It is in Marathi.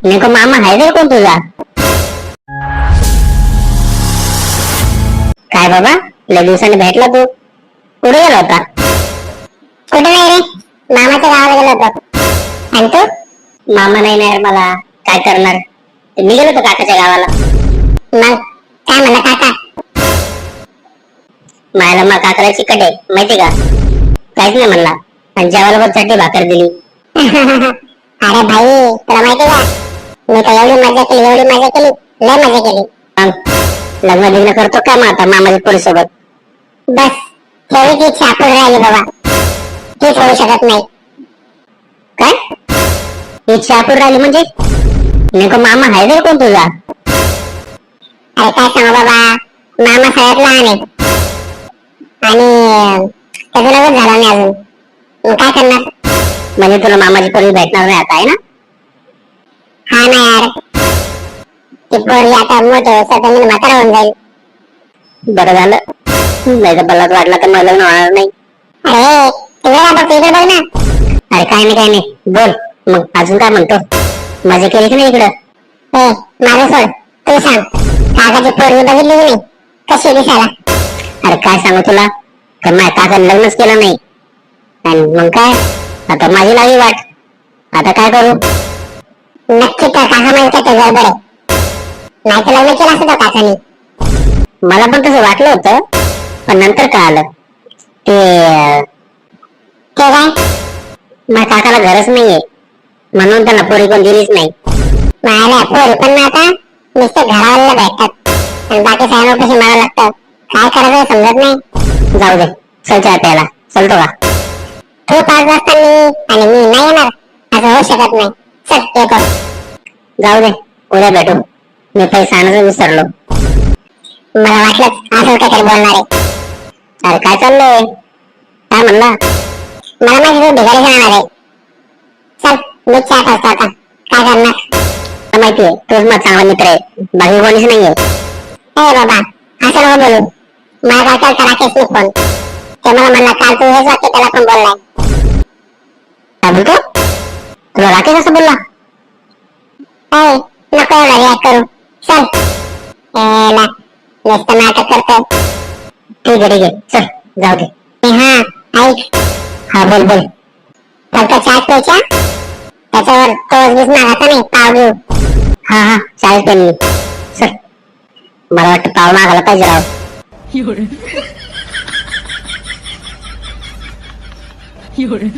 नेमकं मामा आहे रे कोण तुझा? काय बाबा लय दिवसांनी भेटला तू, कुठे गेला होता? कुठे नाही रे, मामाच्या गावाला गेलो होतो. आणि तू? मामा नाही ना यार मला, काय करणार. मी गेलो होतो काकाच्या गावाला. मग काय म्हणला काका? मायला मग काकाला चिकट आहे माहिती का? काहीच नाही म्हणला, आणि जेवायला पण चटणी भाकर दिली. अरे भाई तुला माहिती का, मी तर एवढी मजा केली, लय मजा केली. मग लग्न बिग्न करतो का मग आता मामाच्या पोरीसोबत? बस तेवढीच इच्छा अपूर्ण राहिली बाबा, तीच होऊ शकत नाही. काय इच्छा अपूर्ण राहिली म्हणजे? नेमकं मामा आहे रे कोण तुझा? अरे काय सांगू बाबा, मामा सगळ्यात लहान आहे आणि त्याचं लग्न झालं नाही अजून. मग काय करणार? म्हणजे तुला मामाची पोरगी भेटणार नाही आता आहे ना? हा ना यार, ती पोरगी आता मोठं स्वतः म्हातारा होऊन जाईल. बरं झालं, नाही तर बल्लाच वाटला तर मला लग्न होणार नाही. अरे तिकडे बघ ना. अरे काय नाही बोल. मग अजून काय म्हणतो, मजा केली की नाही इकडं? ए माझं सोड, तू सांग, काकाची पोरगी बघितली की नाही, कशी दिसायला? अरे काय सांगू तुला, तर माझ्या काकाने लग्नच केलं नाही, आणि मग काय आता माझी लागली वाट. आता काय करू? नक्की तर काका म्हणते ते गडबड आहे, नाही तर लग्न केलं असतं काकाने. मला पण तसं वाटलं होतं, पण नंतर कळालं ते ते काय? माझ्या काकाला घरच नाहीये, म्हणून त्यांना पोरी कोण दिलीच नाही. माझ्या पोरी पण ना आता नुसते घरावाला भेटतात आणि बाकी सगळ्यांना कशी मारावं लागतं. काय करायचं समजत नाही. जाऊ दे, चल चहा प्यायला चलतो का? तू 5 वाजता आणि मी नाही येणार असं होऊ शकत नाही. चल येतो. जाऊ दे, उद्या भेटू. मी पैसा आणायचं विसरलो. मला वाटलं असं काहीतरी बोलणार आहे. अरे काय चाललंय, काय म्हणला? मला माहिती तू भिकारी जाणार आहे. चल मी चहा करतो आता, काय करणार? मला माहितीये तूच माझा चांगला मित्र आहे, बाकी कोणीच नाहीये. ए बाबा असं नको बोलू. माझ्या काकाला राकेशने फोन, ते मला म्हणला काल तू हेच वाक्य त्याला पण बोललाय. काय बोलतो? तुला राकेश असं बोलला? ए नको एवढा रिॲक्ट करू. चल ला नुसतं नाटक करतो. ठीक आहे चल जाऊ दे. हा ऐक, हा बोल बोल. फक्त चहा प्यायच्या, त्याच्यावर तोच बीस मागायचा नाही, पाव घेऊ. हा चालेल पेन. चल, मला वाटतं पाव मागायला पाहिजे राव. 有人，有人。